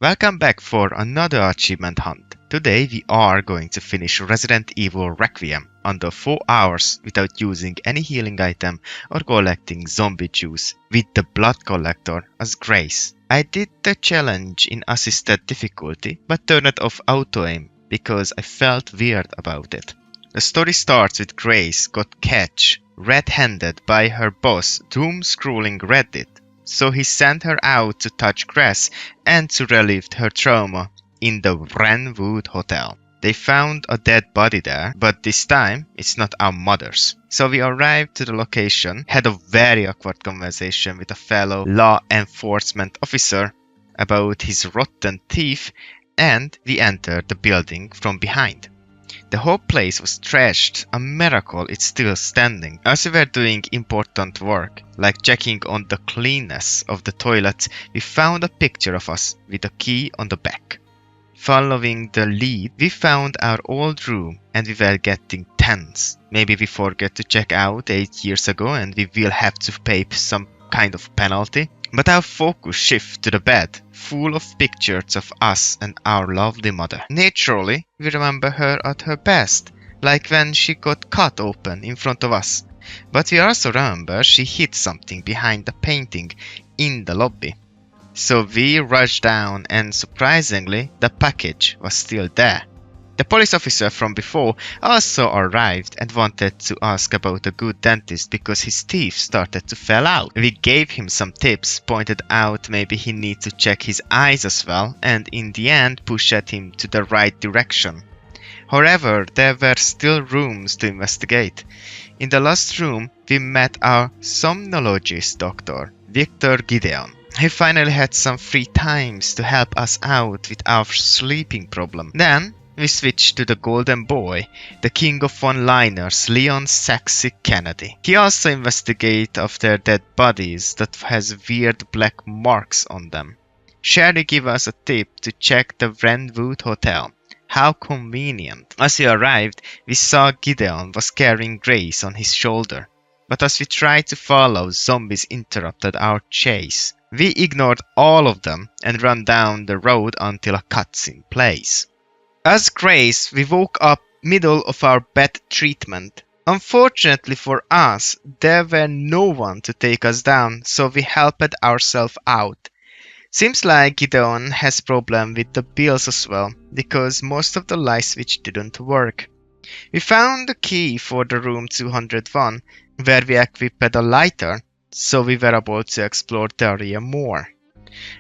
Welcome back for another achievement hunt. Today we are going to finish Resident Evil Requiem under 4 hours without using any healing item or collecting zombie juice with the blood collector as Grace. I did the challenge in assisted difficulty but turned off auto aim because I felt weird about it. The story starts with Grace got catch red-handed by her boss doom-scrolling Reddit. So he sent her out to touch grass and to relieve her trauma in the Wrenwood Hotel. They found a dead body there, but this time it's not our mother's. So we arrived to the location, had a very awkward conversation with a fellow law enforcement officer about his rotten teeth, and we entered the building from behind. The whole place was trashed, a miracle it's still standing. As we were doing important work, like checking on the cleanness of the toilets, we found a picture of us with a key on the back. Following the lead, we found our old room and we were getting tense. Maybe we forgot to check out 8 years ago and we will have to pay some kind of penalty. But our focus shifted to the bed, full of pictures of us and our lovely mother. Naturally, we remember her at her best, like when she got cut open in front of us. But we also remember she hid something behind the painting in the lobby. So we rushed down and surprisingly, the package was still there. The police officer from before also arrived and wanted to ask about a good dentist because his teeth started to fall out. We gave him some tips, pointed out maybe he needs to check his eyes as well, and in the end pushed him to the right direction. However, there were still rooms to investigate. In the last room, we met our somnologist doctor, Victor Gideon. He finally had some free times to help us out with our sleeping problem. Then, we switched to the golden boy, the king of one-liners, Leon Sexy Kennedy. He also investigates after dead bodies that has weird black marks on them. Sherry gave us a tip to check the Wrenwood Hotel. How convenient. As we arrived, we saw Gideon was carrying Grace on his shoulder. But as we tried to follow, zombies interrupted our chase. We ignored all of them and ran down the road until a cutscene plays. As Grace, we woke up middle of our bed treatment. Unfortunately for us, there were no one to take us down, so we helped ourselves out. Seems like Gideon has problem with the bills as well, because most of the light switch didn't work. We found the key for the room 201, where we equipped a lighter, so we were able to explore the area more.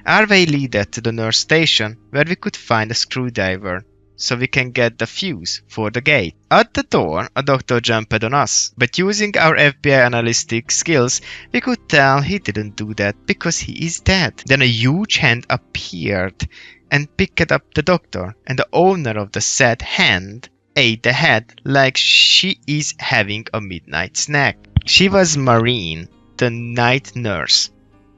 Our way led to the nurse station, where we could find a screwdriver, so we can get the fuse for the gate. At the door, a doctor jumped on us, but using our FBI analytic skills, we could tell he didn't do that because he is dead. Then a huge hand appeared and picked up the doctor, and the owner of the said hand ate the head like she is having a midnight snack. She was Marine, the night nurse.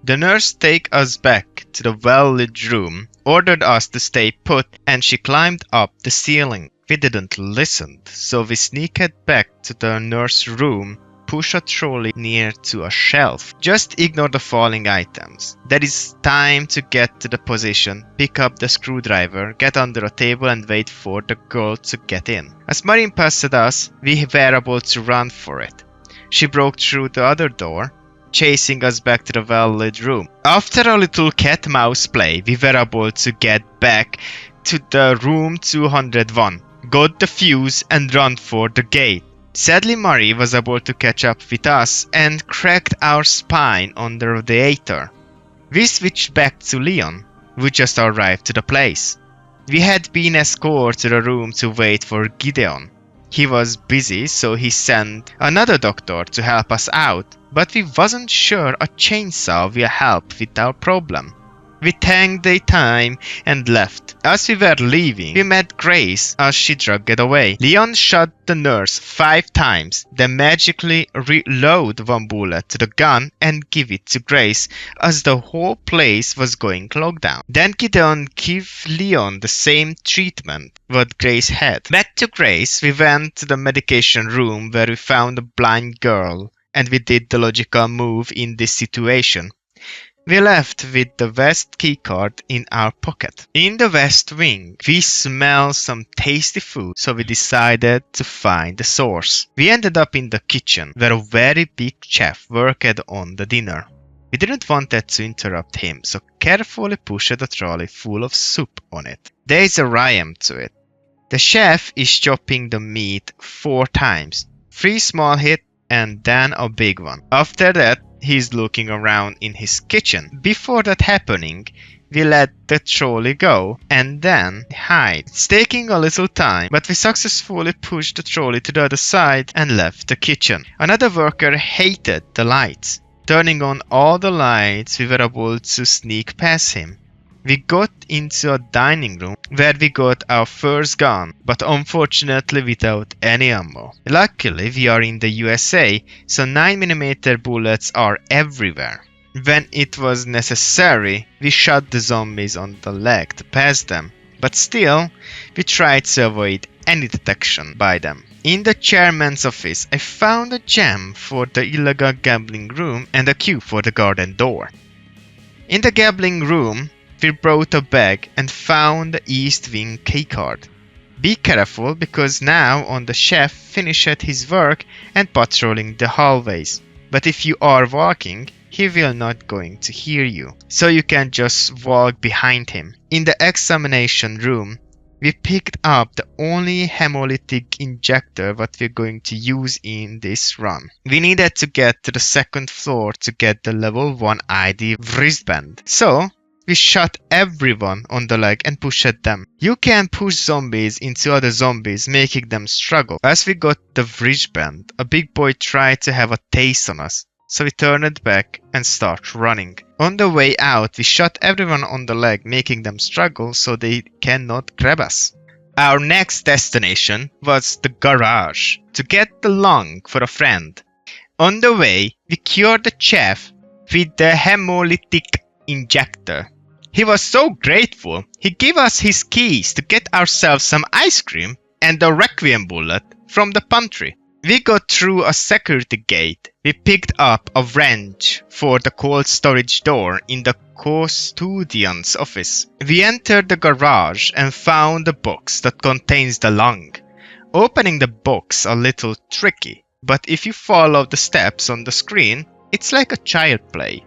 The nurse take us back to the well-lit room, ordered us to stay put, and she climbed up the ceiling. We didn't listen, so we sneaked back to the nurse room, push a trolley near to a shelf. Just ignore the falling items. There is time to get to the position, pick up the screwdriver, get under a table and wait for the girl to get in. As Marine passed us, we were able to run for it. She broke through the other door, chasing us back to the well-lit room. After a little cat-mouse play, we were able to get back to the room 201, got the fuse and ran for the gate. Sadly, Marie was able to catch up with us and cracked our spine on the radiator. We switched back to Leon, who just arrived to the place. We had been escorted to the room to wait for Gideon. He was busy, so he sent another doctor to help us out, but we wasn't sure a chainsaw will help with our problem. We thanked the time and left. As we were leaving, we met Grace as she dragged away. Leon shot the nurse 5 times, then magically reload one bullet to the gun and give it to Grace as the whole place was going lockdown. Then Gideon gave Leon the same treatment what Grace had. Back to Grace, we went to the medication room where we found a blind girl, and we did the logical move in this situation. We left with the west keycard in our pocket. In the west wing, we smelled some tasty food, so we decided to find the source. We ended up in the kitchen, where a very big chef worked on the dinner. We didn't want that to interrupt him, so carefully pushed a trolley full of soup on it. There is a rhyme to it. The chef is chopping the meat 4 times, 3 small hits and then a big one. After that, he's looking around in his kitchen. Before that happening, we let the trolley go and then hide. It's taking a little time, but we successfully pushed the trolley to the other side and left the kitchen. Another worker hated the lights. Turning on all the lights, we were able to sneak past him. We got into a dining room where we got our first gun, but unfortunately without any ammo. Luckily, we are in the USA, so 9mm bullets are everywhere. When it was necessary, we shot the zombies on the leg to pass them, but still, we tried to avoid any detection by them. In the chairman's office, I found a gem for the illegal gambling room and a key for the garden door. In the gambling room, we brought a bag and found the East Wing keycard. Be careful because now on the chef finished his work and patrolling the hallways. But if you are walking, he will not going to hear you, so you can just walk behind him. In the examination room, we picked up the only hemolytic injector what we're going to use in this run. We needed to get to the 2nd floor to get the level 1 ID wristband. So, we shot everyone on the leg and pushed them. You can push zombies into other zombies, making them struggle. As we got the wristband, a big boy tried to have a taste on us, so we turned back and started running. On the way out, we shot everyone on the leg, making them struggle so they cannot grab us. Our next destination was the garage, to get the lung for a friend. On the way, we cured the chef with the hemolytic injector. He was so grateful, he gave us his keys to get ourselves some ice cream and a Requiem bullet from the pantry. We got through a security gate. We picked up a wrench for the cold storage door in the custodian's office. We entered the garage and found the box that contains the lung. Opening the box a little tricky, but if you follow the steps on the screen, it's like a child play.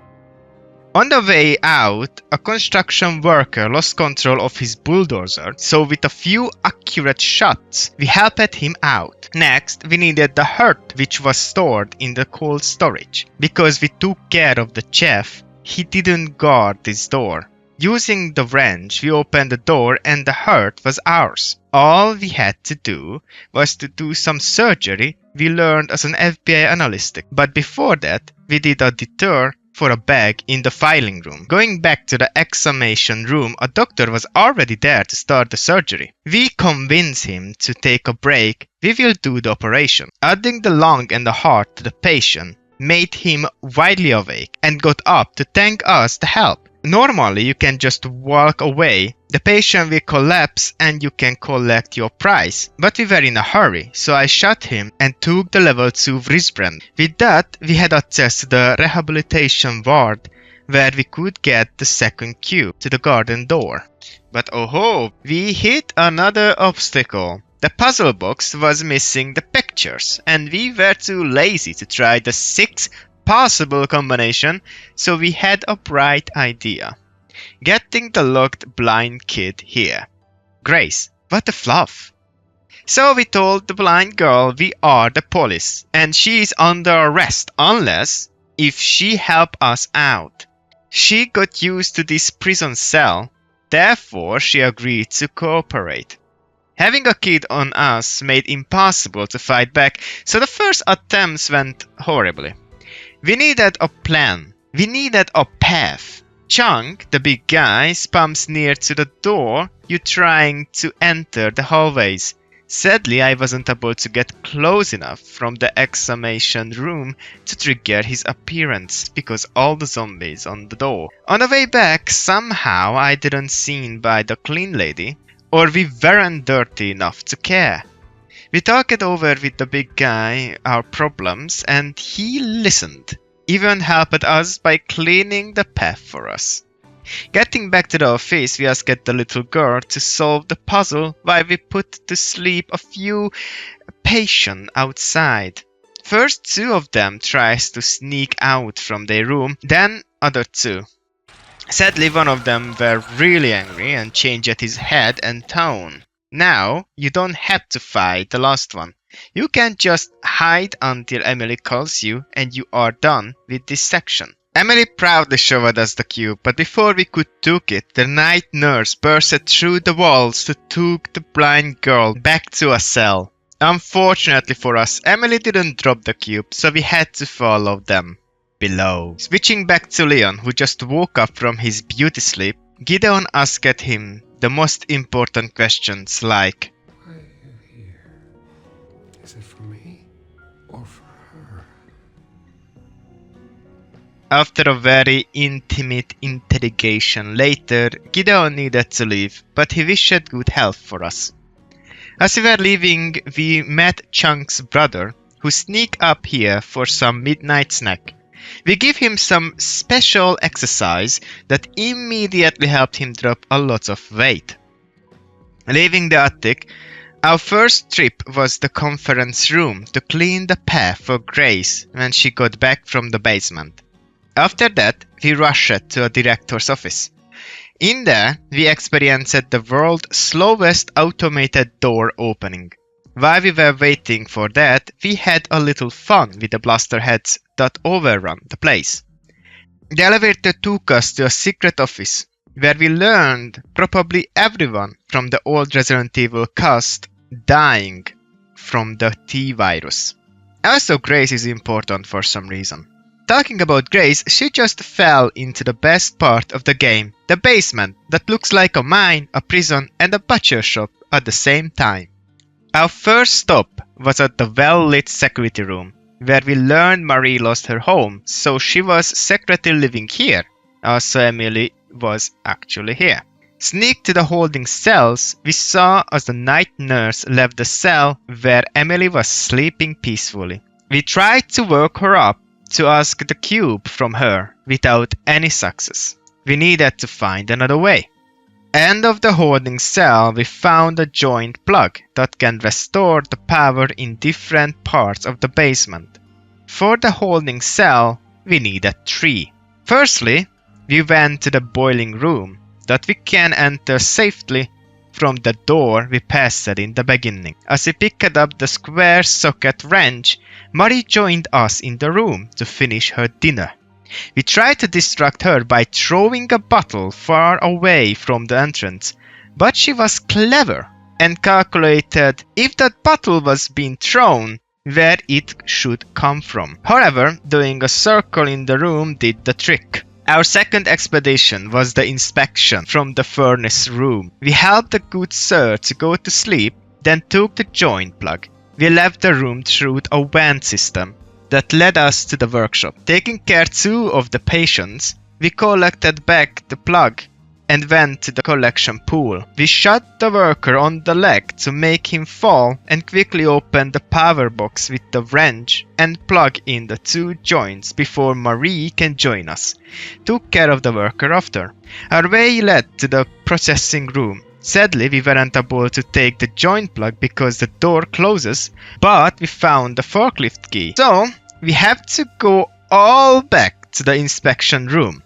On the way out, a construction worker lost control of his bulldozer, so with a few accurate shots, we helped him out. Next, we needed the heart, which was stored in the cold storage. Because we took care of the chef, he didn't guard this door. Using the wrench, we opened the door and the heart was ours. All we had to do was to do some surgery we learned as an FBI analyst. But before that, we did a detour for a bag in the filing room. Going back to the examination room, a doctor was already there to start the surgery. We convinced him to take a break. We will do the operation. Adding the lung and the heart to the patient made him widely awake and got up to thank us to help. Normally, you can just walk away. The patient will collapse and you can collect your prize. But we were in a hurry, so I shot him and took the level 2 wristband. With that, we had access to the rehabilitation ward where we could get the 2nd cue to the garden door. But oh, we hit another obstacle. The puzzle box was missing the pictures and we were too lazy to try the 6 possible combination, so we had a bright idea. Getting the locked blind kid here. Grace, what a fluff. So we told the blind girl we are the police and she is under arrest unless if she help us out. She got used to this prison cell, therefore she agreed to cooperate. Having a kid on us made it impossible to fight back, so the first attempts went horribly. We needed a plan. We needed a path. Chunk, the big guy, spams near to the door. You trying to enter the hallways. Sadly, I wasn't able to get close enough from the examination room to trigger his appearance because all the zombies on the door. On the way back, somehow I didn't seen by the clean lady, or we weren't dirty enough to care. We talked over with the big guy our problems and he listened. even helped us by cleaning the path for us. Getting back to the office, we asked the little girl to solve the puzzle while we put to sleep a few patients outside. First two of them tries to sneak out from their room, then other two. Sadly, one of them were really angry and changed his head and tone. Now, you don't have to fight the last one. You can just hide until Emily calls you and you are done with this section. Emily proudly showed us the cube, but before we could take it, the night nurse burst through the walls to take the blind girl back to a cell. Unfortunately for us, Emily didn't drop the cube, so we had to follow them below. Switching back to Leon, who just woke up from his beauty sleep, Gideon asked him the most important questions like, Why are you here? Is it for me or for her? After a very intimate interrogation later, Gideon needed to leave, but he wished good health for us. As we were leaving, we met Chunk's brother, who sneaked up here for some midnight snack. We give him some special exercise that immediately helped him drop a lot of weight. Leaving the attic, our first trip was the conference room to clean the path for Grace when she got back from the basement. After that, we rushed to a director's office. In there, we experienced the world's slowest automated door opening. While we were waiting for that, we had a little fun with the blaster heads that overrun the place. The elevator took us to a secret office, where we learned probably everyone from the old Resident Evil cast dying from the T-virus. Also, Grace is important for some reason. Talking about Grace, she just fell into the best part of the game, the basement that looks like a mine, a prison, and a butcher shop at the same time. Our first stop was at the well-lit security room, where we learned Marie lost her home, so she was secretly living here. Also, Emily was actually here. Sneak to the holding cells, we saw as the night nurse left the cell where Emily was sleeping peacefully. We tried to work her up to ask the cube from her without any success. We needed to find another way. End of the holding cell, we found a joint plug that can restore the power in different parts of the basement. For the holding cell, we needed 3. Firstly, we went to the boiling room that we can enter safely from the door we passed in the beginning. As we picked up the square socket wrench, Marie joined us in the room to finish her dinner. We tried to distract her by throwing a bottle far away from the entrance, but she was clever and calculated if that bottle was being thrown, where it should come from. However, doing a circle in the room did the trick. Our second expedition was the inspection from the furnace room. We helped the good sir to go to sleep, then took the joint plug. We left the room through a vent system that led us to the workshop. Taking care too of the patients, we collected back the plug and went to the collection pool. We shot the worker on the leg to make him fall and quickly opened the power box with the wrench and plug in the 2 joints before Marie can join us. Took care of the worker after. Our way led to the processing room. Sadly, we weren't able to take the joint plug because the door closes, but we found the forklift key. So, we have to go all back to the inspection room.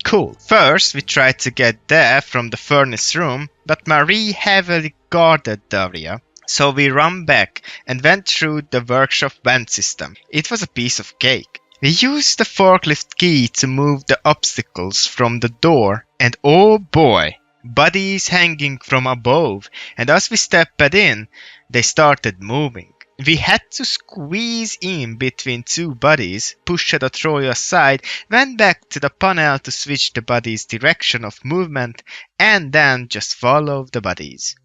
Cool. First, we tried to get there from the furnace room, but Marie heavily guarded the area. So we ran back and went through the workshop vent system. It was a piece of cake. We used the forklift key to move the obstacles from the door, and oh boy, bodies hanging from above, and as we stepped in, they started moving. We had to squeeze in between 2 bodies, push the trolley aside, went back to the panel to switch the bodies' direction of movement, and then just follow the bodies.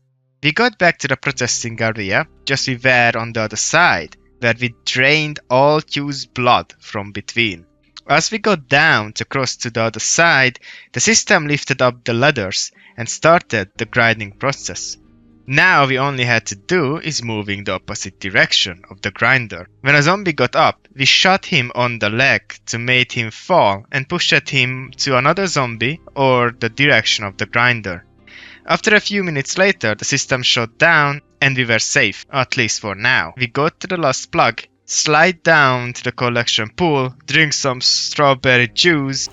We got back to the processing area, just we were on the other side, where we drained all Q's blood from between. As we got down to cross to the other side, the system lifted up the ladders and started the grinding process. Now we only had to do is move in the opposite direction of the grinder. When a zombie got up, we shot him on the leg to make him fall and pushed him to another zombie or the direction of the grinder. After a few minutes later, the system shut down and we were safe, at least for now. We got to the last plug, slide down to the collection pool, drink some strawberry juice,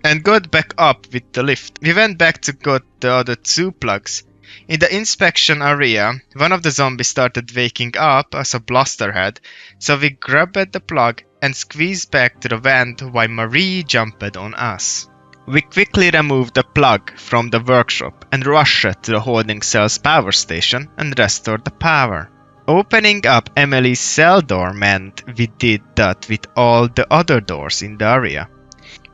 and got back up with the lift. We went back to get the other two plugs. In the inspection area, one of the zombies started waking up as a blusterhead, so we grabbed the plug and squeezed back to the vent while Marie jumped on us. We quickly removed the plug from the workshop and rushed to the holding cell's power station and restored the power. Opening up Emily's cell door meant we did that with all the other doors in the area.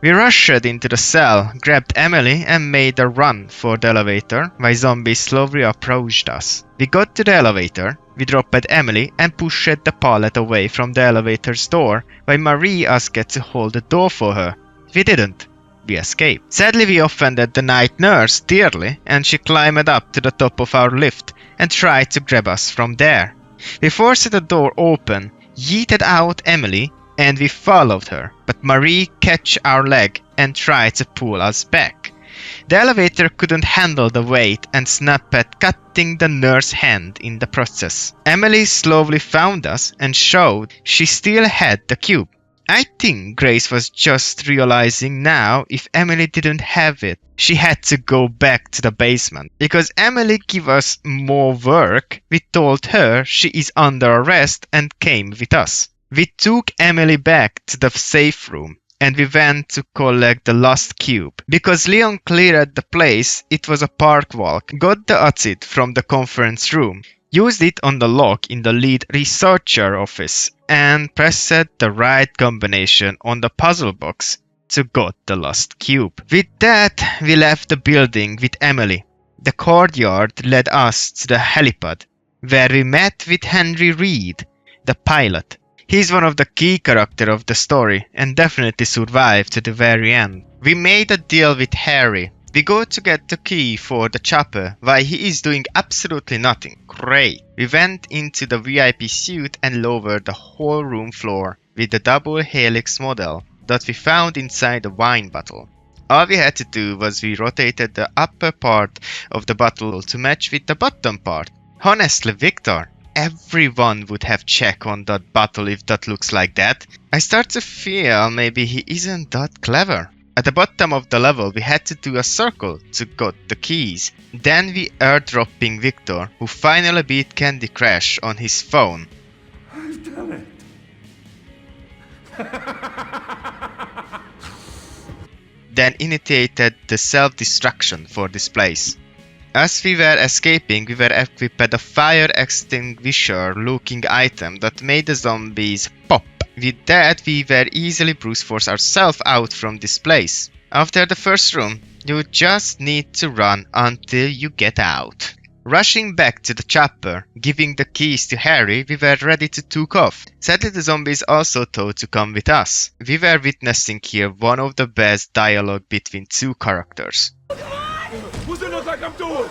We rushed into the cell, grabbed Emily and made a run for the elevator while zombies slowly approached us. We got to the elevator, we dropped Emily and pushed the pallet away from the elevator's door while Marie asked to hold the door for her. We didn't. We escaped. Sadly, we offended the night nurse dearly and she climbed up to the top of our lift and tried to grab us from there. We forced the door open, yeeted out Emily, and we followed her, but Marie catch our leg and tried to pull us back. The elevator couldn't handle the weight and snapped, cutting the nurse's hand in the process. Emily slowly found us and showed she still had the cube. I think Grace was just realizing now if Emily didn't have it, she had to go back to the basement. Because Emily gave us more work, we told her she is under arrest and came with us. We took Emily back to the safe room and we went to collect the lost cube. Because Leon cleared the place, it was a park walk, got the acid from the conference room, used it on the lock in the lead researcher office, and pressed the right combination on the puzzle box to get the lost cube. With that, we left the building with Emily. The courtyard led us to the helipad, where we met with Henry Reed, the pilot. He's one of the key characters of the story and definitely survived to the very end. We made a deal with Harry. We go to get the key for the chopper while he is doing absolutely nothing. Great. We went into the VIP suite and lowered the whole room floor with the double helix model that we found inside the wine bottle. All we had to do was we rotated the upper part of the bottle to match with the bottom part. Honestly, Victor, everyone would have checked on that bottle if that looks like that. I start to feel maybe he isn't that clever. At the bottom of the level, we had to do a circle to get the keys. Then we airdropping Victor, who finally beat Candy Crush on his phone. I've done it. Then initiated the self-destruction for this place. As we were escaping, we were equipped with a fire extinguisher looking item that made the zombies pop. With that, we were easily brute force ourselves out from this place. After the first room, you just need to run until you get out. Rushing back to the chopper, giving the keys to Harry, we were ready to take off. Sadly, the zombies also thought to come with us. We were witnessing here one of the best dialogue between two characters. What's it look like I'm doing?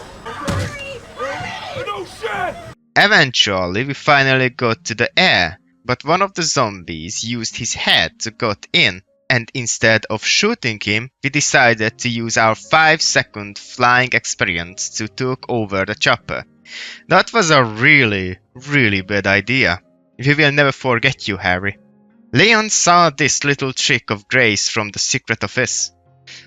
No shit! Eventually, we finally got to the air, but one of the zombies used his head to get in, and instead of shooting him, we decided to use our 5-second flying experience to take over the chopper. That was a really bad idea. We will never forget you, Harry. Leon saw this little trick of Grace from the secret office.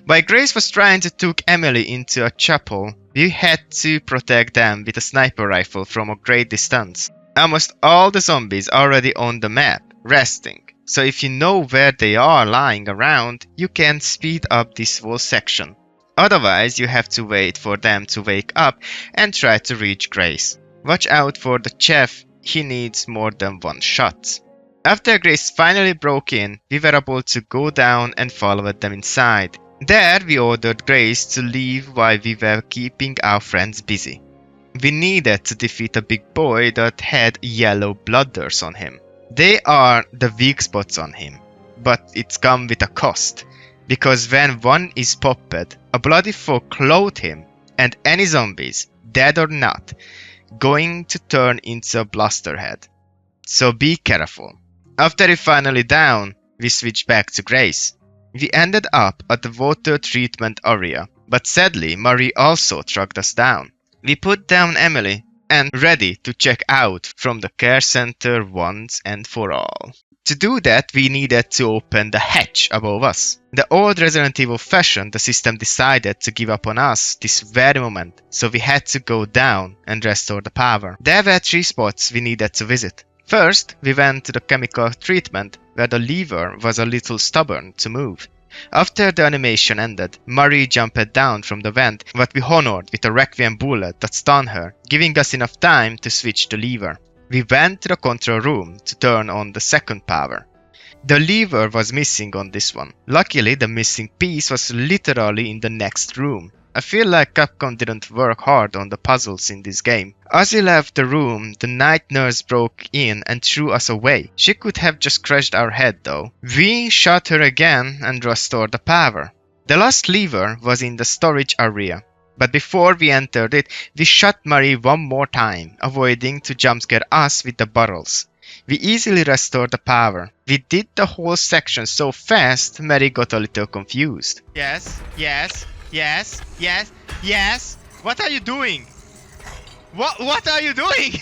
While Grace was trying to take Emily into a chapel, we had to protect them with a sniper rifle from a great distance. Almost all the zombies are already on the map, resting. So if you know where they are lying around, you can speed up this whole section. Otherwise, you have to wait for them to wake up and try to reach Grace. Watch out for the chef, he needs more than one shot. After Grace finally broke in, we were able to go down and follow them inside. There, we ordered Grace to leave while we were keeping our friends busy. We needed to defeat a big boy that had yellow bladders on him. They are the weak spots on him, but it's come with a cost, because when one is popped, a bloody foe clothed him, and any zombies, dead or not, going to turn into a blasterhead. So be careful. After we finally down, we switched back to Grace. We ended up at the water treatment area, but sadly Marie also tracked us down. We put down Emily and ready to check out from the care center once and for all. To do that, we needed to open the hatch above us. The old Resident Evil fashion, the system decided to give up on us this very moment, so we had to go down and restore the power. There were 3 spots we needed to visit. First, we went to the chemical treatment, where the lever was a little stubborn to move. After the animation ended, Marie jumped down from the vent, but we honored with a Requiem bullet that stunned her, giving us enough time to switch the lever. We went to the control room to turn on the second power. The lever was missing on this one. Luckily, the missing piece was literally in the next room. I feel like Capcom didn't work hard on the puzzles in this game. As we left the room, the night nurse broke in and threw us away. She could have just crushed our head though. We shot her again and restored the power. The last lever was in the storage area. But before we entered it, we shot Marie one more time, avoiding to jumpscare us with the barrels. We easily restored the power. We did the whole section so fast, Mary got a little confused. Yes. What are you doing? What are you doing?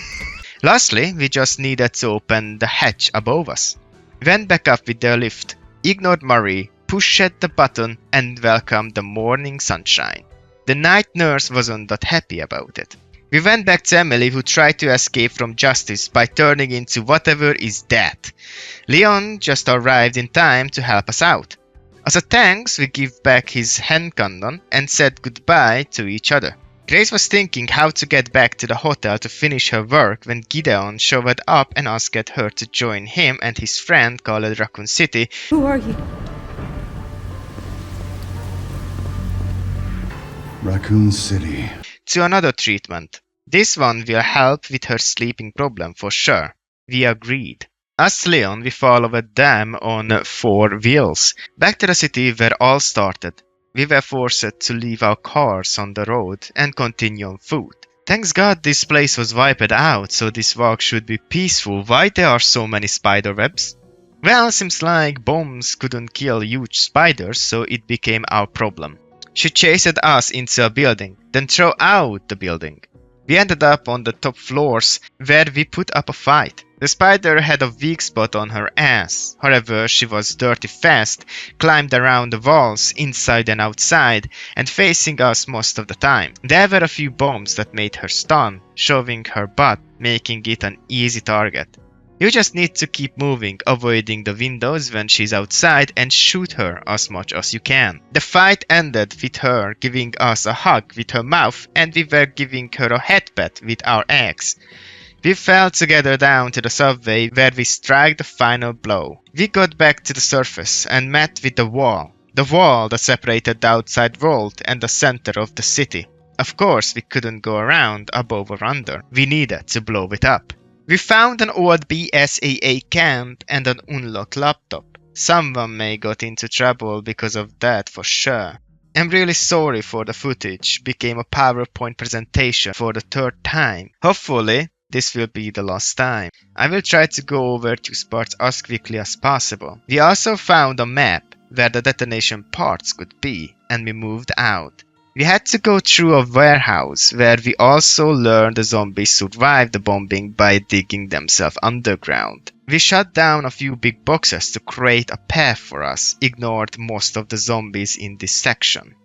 Lastly, we just needed to open the hatch above us. Went back up with the lift, ignored Marie, pushed the button, and welcomed the morning sunshine. The night nurse wasn't that happy about it. We went back to Emily, who tried to escape from justice by turning into whatever is death. Leon just arrived in time to help us out. As a thanks, we gave back his hand cannon and said goodbye to each other. Grace was thinking how to get back to the hotel to finish her work when Gideon showed up and asked her to join him and his friend called Raccoon City. Who are you? Raccoon City. To another treatment. This one will help with her sleeping problem for sure. We agreed. As Leon, we followed them on 4 wheels, back to the city where all started. We were forced to leave our cars on the road and continue on foot. Thanks God this place was wiped out, so this walk should be peaceful. Why there are so many spider webs? Well, seems like bombs couldn't kill huge spiders, so it became our problem. She chased us into a building, then threw out the building. We ended up on the top floors, where we put up a fight. The spider had a weak spot on her ass. However, she was dirty fast, climbed around the walls, inside and outside, and facing us most of the time. There were a few bombs that made her stun, shoving her butt, making it an easy target. You just need to keep moving, avoiding the windows when she's outside, and shoot her as much as you can. The fight ended with her giving us a hug with her mouth, and we were giving her a headbutt with our axe. We fell together down to the subway, where we struck the final blow. We got back to the surface and met with the wall that separated the outside world and the center of the city. Of course, we couldn't go around, above or under. We needed to blow it up. We found an old BSAA camp and an unlocked laptop. Someone may got into trouble because of that for sure. I'm really sorry for the footage became a PowerPoint presentation for the 3rd time. Hopefully, this will be the last time. I will try to go over 2 spots as quickly as possible. We also found a map where the detonation parts could be, and we moved out. We had to go through a warehouse where we also learned the zombies survived the bombing by digging themselves underground. We shut down a few big boxes to create a path for us, ignored most of the zombies in this section.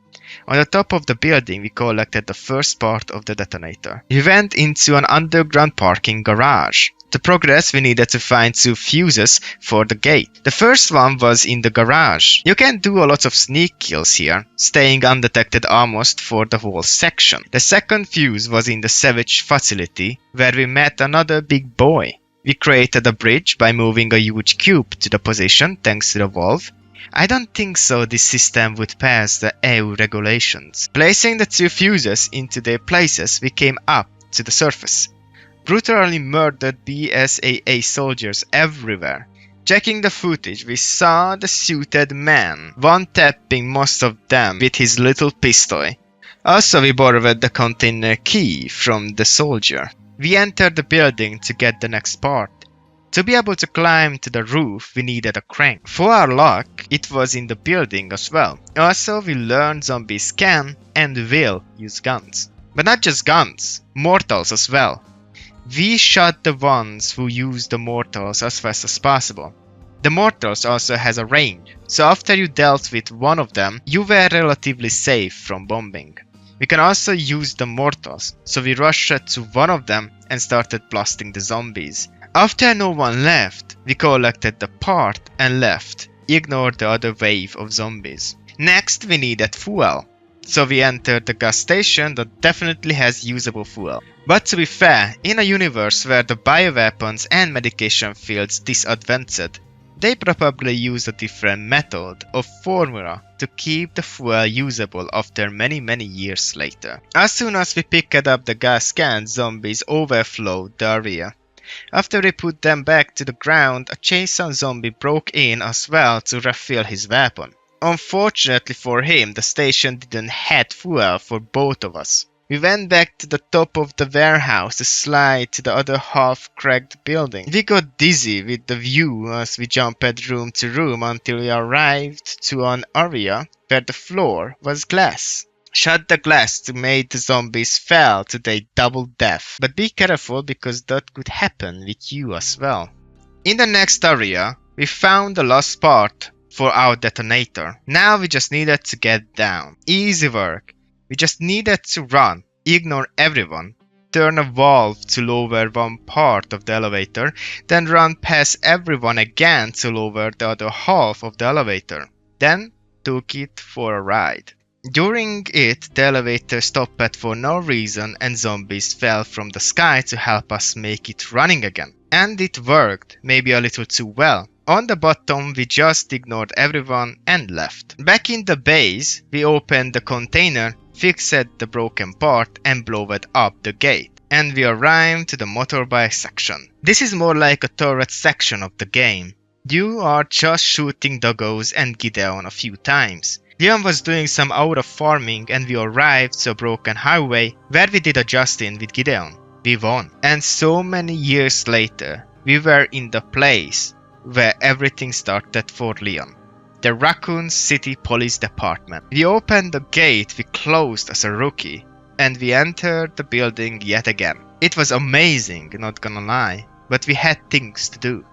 On the top of the building, we collected the first part of the detonator. We went into an underground parking garage. To progress, we needed to find 2 fuses for the gate. The first one was in the garage. You can do a lot of sneak kills here, staying undetected almost for the whole section. The second fuse was in the sewage facility, where we met another big boy. We created a bridge by moving a huge cube to the position thanks to the valve. I don't think so this system would pass the EU regulations. Placing the 2 fuses into their places, we came up to the surface. Brutally murdered BSAA soldiers everywhere. Checking the footage, we saw the suited man, one-tapping most of them with his little pistol. Also, we borrowed the container key from the soldier. We entered the building to get the next part. To be able to climb to the roof, we needed a crank. For our luck, it was in the building as well. Also, we learned zombies can and will use guns. But not just guns, mortals as well. We shot the ones who use the mortals as fast as possible. The mortals also has a range, so after you dealt with one of them, you were relatively safe from bombing. We can also use the mortals, so we rushed to one of them and started blasting the zombies. After no one left, we collected the part and left, ignored the other wave of zombies. Next we needed fuel, so we entered the gas station that definitely has usable fuel. But to be fair, in a universe where the bioweapons and medication fields disadvantaged, they probably use a different method or formula to keep the fuel usable after many years later. As soon as we picked up the gas cans, zombies overflowed the area. After we put them back to the ground, a chainsaw zombie broke in as well to refill his weapon. Unfortunately for him, the station didn't have fuel for both of us. We went back to the top of the warehouse to slide to the other half-cracked building. We got dizzy with the view as we jumped room to room until we arrived to an area where the floor was glass. Shut the glass to make the zombies fall to their double death. But be careful because that could happen with you as well. In the next area, we found the last part for our detonator. Now we just needed to get down. Easy work. We just needed to run, ignore everyone, turn a valve to lower one part of the elevator, then run past everyone again to lower the other half of the elevator. Then took it for a ride. During it, the elevator stopped for no reason and zombies fell from the sky to help us make it running again. And it worked, maybe a little too well. On the bottom, we just ignored everyone and left. Back in the base, we opened the container, fixed the broken part and blowed up the gate. And we arrived to the motorbike section. This is more like a turret section of the game. You are just shooting doggos and Gideon a few times. Leon was doing some out of farming and we arrived to a broken highway where we did a Justin with Gideon. We won. And so many years later, we were in the place where everything started for Leon. The Raccoon City Police Department. We opened the gate we closed as a rookie and we entered the building yet again. It was amazing, not gonna lie, but we had things to do.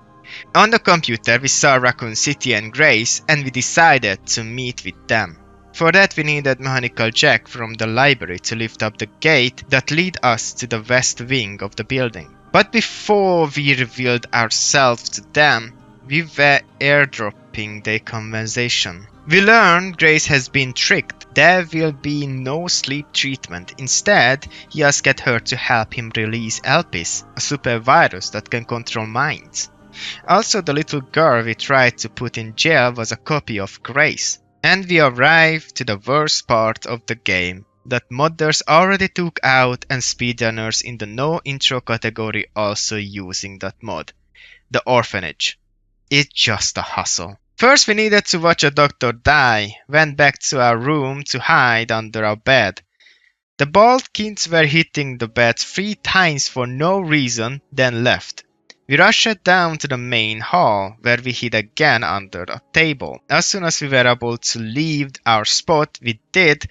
On the computer we saw Raccoon City and Grace and we decided to meet with them. For that we needed mechanical jack from the library to lift up the gate that lead us to the west wing of the building. But before we revealed ourselves to them, we were airdropping their conversation. We learned Grace has been tricked. There will be no sleep treatment. Instead, he asked her to help him release Elpis, a super virus that can control minds. Also, the little girl we tried to put in jail was a copy of Grace. And we arrived to the worst part of the game that modders already took out and speedrunners in the no intro category also using that mod. The orphanage. It's just a hustle. First we needed to watch a doctor die, went back to our room to hide under our bed. The bald kids were hitting the bed 3 times for no reason, then left. We rushed down to the main hall, where we hid again under a table. As soon as we were able to leave our spot, we did,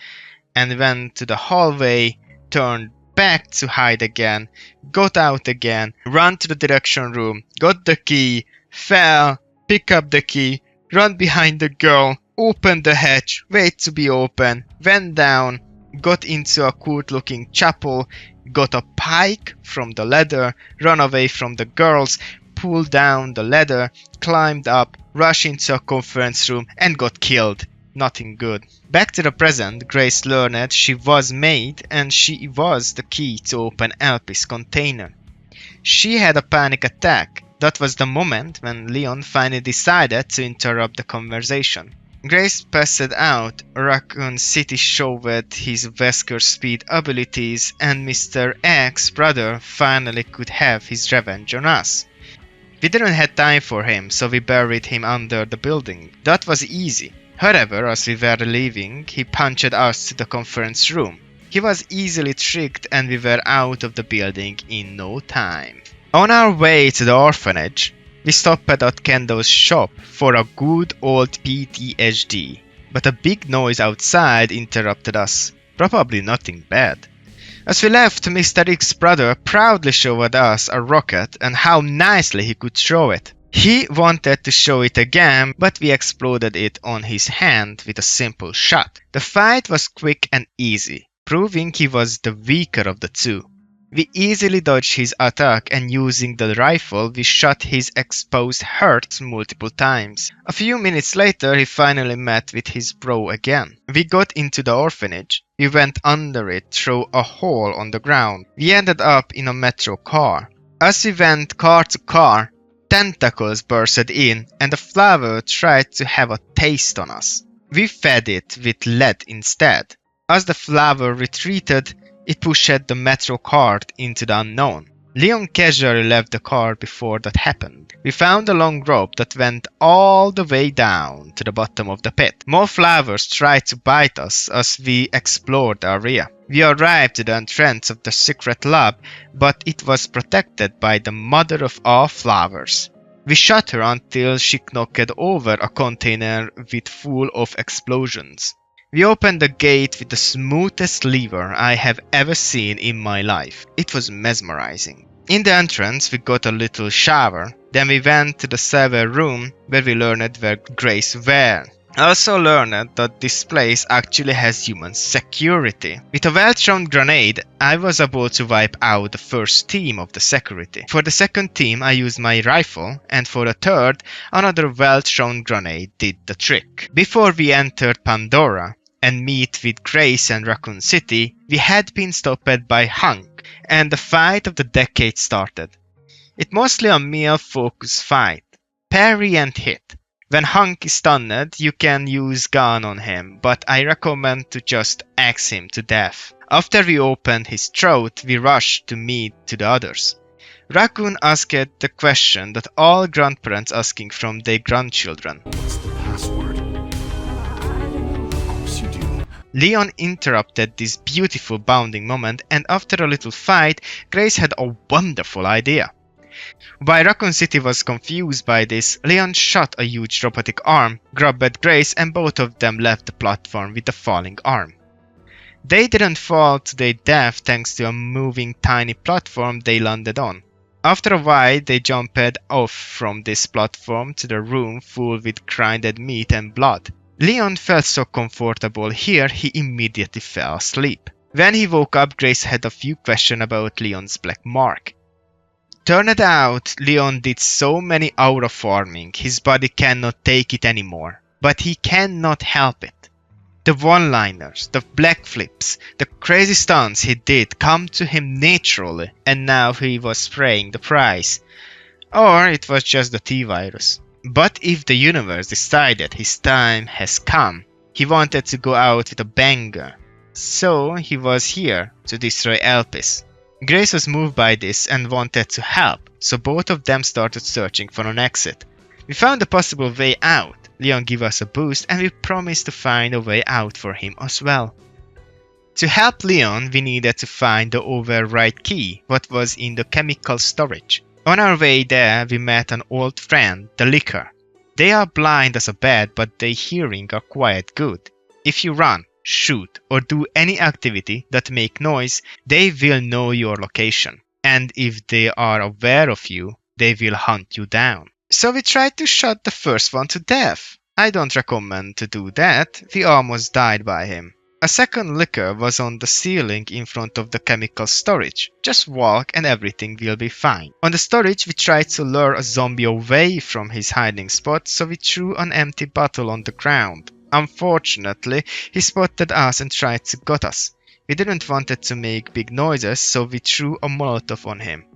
and went to the hallway, turned back to hide again, got out again, ran to the direction room, got the key, fell, pick up the key, run behind the girl, open the hatch, wait to be open, went down, got into a cool-looking chapel, got a pike from the ladder, run away from the girls, pulled down the ladder, climbed up, rushed into a conference room, and got killed. Nothing good. Back to the present, Grace learned she was made and she was the key to open Elpis container. She had a panic attack. That was the moment when Leon finally decided to interrupt the conversation. Grace passed out, Raccoon City showed his Wesker speed abilities, and Mr. X's brother finally could have his revenge on us. We didn't have time for him, so we buried him under the building. That was easy. However, as we were leaving, he punched us to the conference room. He was easily tricked and we were out of the building in no time. On our way to the orphanage, we stopped at Kendo's shop for a good old PTSD, but a big noise outside interrupted us. Probably nothing bad. As we left, Mr. X's brother proudly showed us a rocket and how nicely he could throw it. He wanted to show it again, but we exploded it on his hand with a simple shot. The fight was quick and easy, proving he was the weaker of the two. We easily dodged his attack and using the rifle we shot his exposed hurt multiple times. A few minutes later he finally met with his bro again. We got into the orphanage. We went under it through a hole on the ground. We ended up in a metro car. As we went car to car, tentacles bursted in and the flower tried to have a taste on us. We fed it with lead instead. As the flower retreated, it pushed the metro cart into the unknown. Leon casually left the car before that happened. We found a long rope that went all the way down to the bottom of the pit. More flowers tried to bite us as we explored the area. We arrived to the entrance of the secret lab, but it was protected by the mother of all flowers. We shot her until she knocked over a container with full of explosions. We opened the gate with the smoothest lever I have ever seen in my life. It was mesmerizing. In the entrance we got a little shower, then we went to the server room where we learned where Grace were. I also learned that this place actually has human security. With a well-thrown grenade, I was able to wipe out the first team of the security. For the second team I used my rifle, and for the third, another well-thrown grenade did the trick. Before we entered Pandora and meet with Grace and Raccoon City, we had been stopped by Hank, and the fight of the decade started. It's mostly a melee-focused fight. Parry and hit. When Hank is stunned, you can use gun on him, but I recommend to just axe him to death. After we opened his throat, we rushed to meet to the others. Raccoon asked the question that all grandparents asking from their grandchildren. What's the password? Of course you do. Leon interrupted this beautiful bonding moment, and after a little fight, Grace had a wonderful idea. While Raccoon City was confused by this, Leon shot a huge robotic arm, grabbed Grace, and both of them left the platform with the falling arm. They didn't fall to their death thanks to a moving tiny platform they landed on. After a while, they jumped off from this platform to the room full with grinded meat and blood. Leon felt so comfortable here he immediately fell asleep. When he woke up, Grace had a few questions about Leon's black mark. Turned out, Leon did so many aura farming, his body cannot take it anymore. But he cannot help it. The one-liners, the black flips, the crazy stunts he did come to him naturally, and now he was paying the price. Or it was just the T-virus. But if the universe decided his time has come, he wanted to go out with a banger. So he was here to destroy Elpis. Grace was moved by this and wanted to help, so both of them started searching for an exit. We found a possible way out. Leon gave us a boost and we promised to find a way out for him as well. To help Leon, we needed to find the override key, what was in the chemical storage. On our way there, we met an old friend, the Licker. They are blind as a bat, but their hearing are quite good. If you run, shoot, or do any activity that make noise, they will know your location. And if they are aware of you, they will hunt you down. So we tried to shot the first one to death. I don't recommend to do that, we almost died by him. A second Licker was on the ceiling in front of the chemical storage. Just walk and everything will be fine. On the storage, we tried to lure a zombie away from his hiding spot, so we threw an empty bottle on the ground. Unfortunately, he spotted us and tried to get us. We didn't want it to make big noises, so we threw a Molotov on him.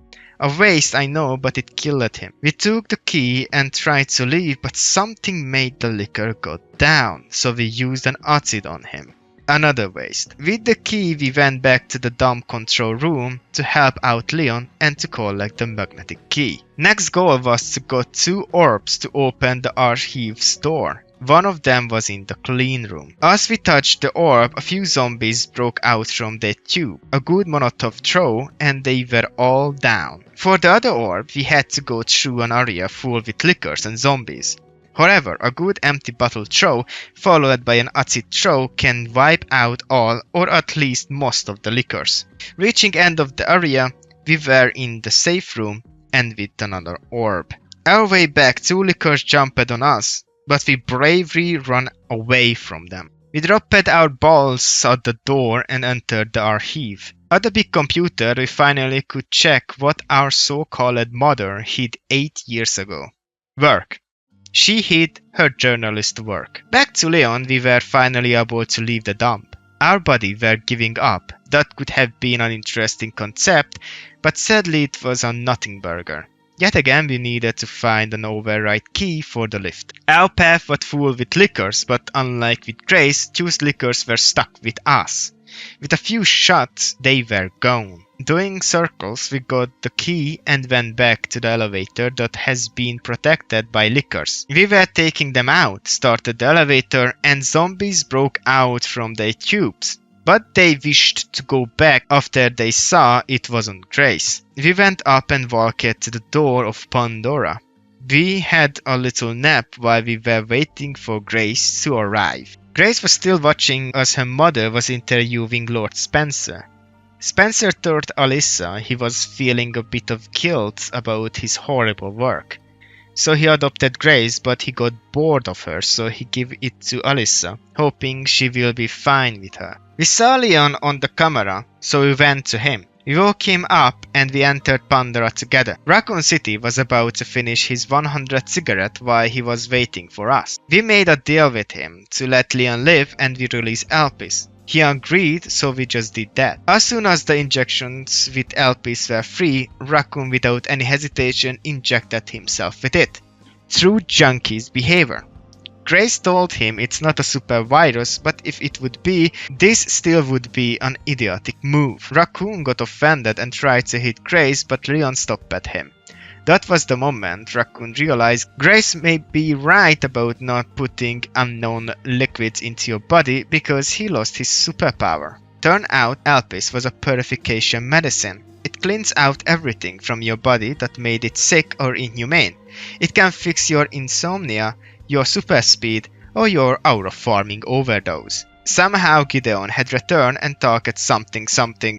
A waste, I know, but it killed him. We took the key and tried to leave, but something made the Licker go down, so we used an acid on him. Another waste. With the key, we went back to the dump control room to help out Leon and to collect the magnetic key. Next goal was to get 2 orbs to open the archive's door. One of them was in the clean room. As we touched the orb, a few zombies broke out from their tube. A good Molotov throw and they were all down. For the other orb, we had to go through an area full with lickers and zombies. However, a good empty bottle throw followed by an acid throw can wipe out all or at least most of the lickers. Reaching end of the area, we were in the safe room and with another orb. Our way back, two lickers jumped on us, but we bravely ran away from them. We dropped our balls at the door and entered the archive. At the big computer, we finally could check what our so-called mother hid 8 years ago. Work. She hid her journalist work. Back to Leon, we were finally able to leave the dump. Our body were giving up. That could have been an interesting concept, but sadly it was a nothing burger. Yet again we needed to find an override key for the lift. Our path was full with lickers, but unlike with Grace, those lickers were stuck with us. With a few shots, they were gone. Doing circles, we got the key and went back to the elevator that has been protected by lickers. We were taking them out, started the elevator, and zombies broke out from their tubes. But they wished to go back after they saw it wasn't Grace. We went up and walked to the door of Pandora. We had a little nap while we were waiting for Grace to arrive. Grace was still watching as her mother was interviewing Lord Spencer. Spencer told Alyssa he was feeling a bit of guilt about his horrible work. So he adopted Grace, but he got bored of her, so he gave it to Alyssa, hoping she will be fine with her. We saw Leon on the camera, so we went to him. We woke him up and we entered Pandora together. Raccoon City was about to finish his 100th cigarette while he was waiting for us. We made a deal with him to let Leon live and we release Elpis. He agreed, so we just did that. As soon as the injections with Elpis were free, Raccoon without any hesitation injected himself with it. Through Junkie's behavior. Grace told him it's not a super virus, but if it would be, this still would be an idiotic move. Raccoon got offended and tried to hit Grace, but Leon stopped at him. That was the moment Raccoon realized Grace may be right about not putting unknown liquids into your body because he lost his superpower. Turned out Elpis was a purification medicine. It cleans out everything from your body that made it sick or inhumane. It can fix your insomnia, your super speed, or your aura farming overdose. Somehow Gideon had returned and talked something.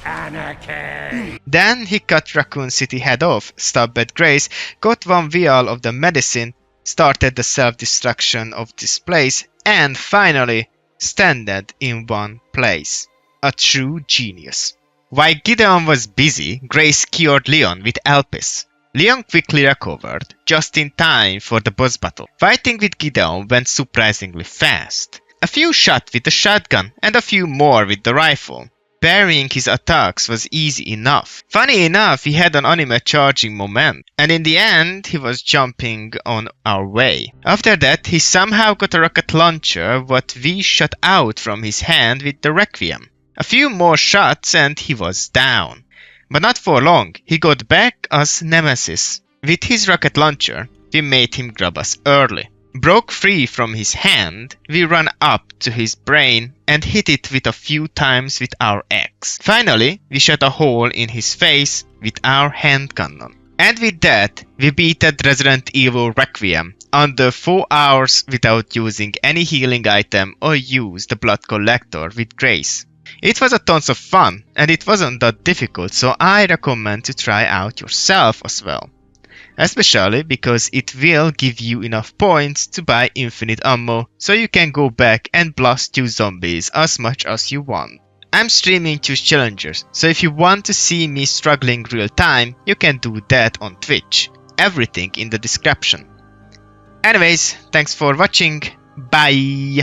Anarchy! Then he cut Raccoon City head off, stabbed Grace, got one vial of the medicine, started the self-destruction of this place, and finally standed in one place. A true genius. While Gideon was busy, Grace cured Leon with Elpis. Leon quickly recovered, just in time for the boss battle. Fighting with Gideon went surprisingly fast. A few shots with the shotgun and a few more with the rifle. Parrying his attacks was easy enough. Funny enough, he had an anime charging moment, and in the end he was jumping on our way. After that, he somehow got a rocket launcher what we shot out from his hand with the Requiem. A few more shots and he was down. But not for long, he got back as Nemesis. With his rocket launcher, we made him grab us early. Broke free from his hand, we ran up to his brain and hit it with a few times with our axe. Finally, we shot a hole in his face with our hand cannon. And with that, we beated Resident Evil Requiem under 4 hours without using any healing item or use the blood collector with Grace. It was a tons of fun and it wasn't that difficult, so I recommend to try out yourself as well. Especially because it will give you enough points to buy infinite ammo so you can go back and blast 2 zombies as much as you want. I'm streaming 2 challengers, so if you want to see me struggling real time, you can do that on Twitch. Everything in the description. Anyways, thanks for watching, bye!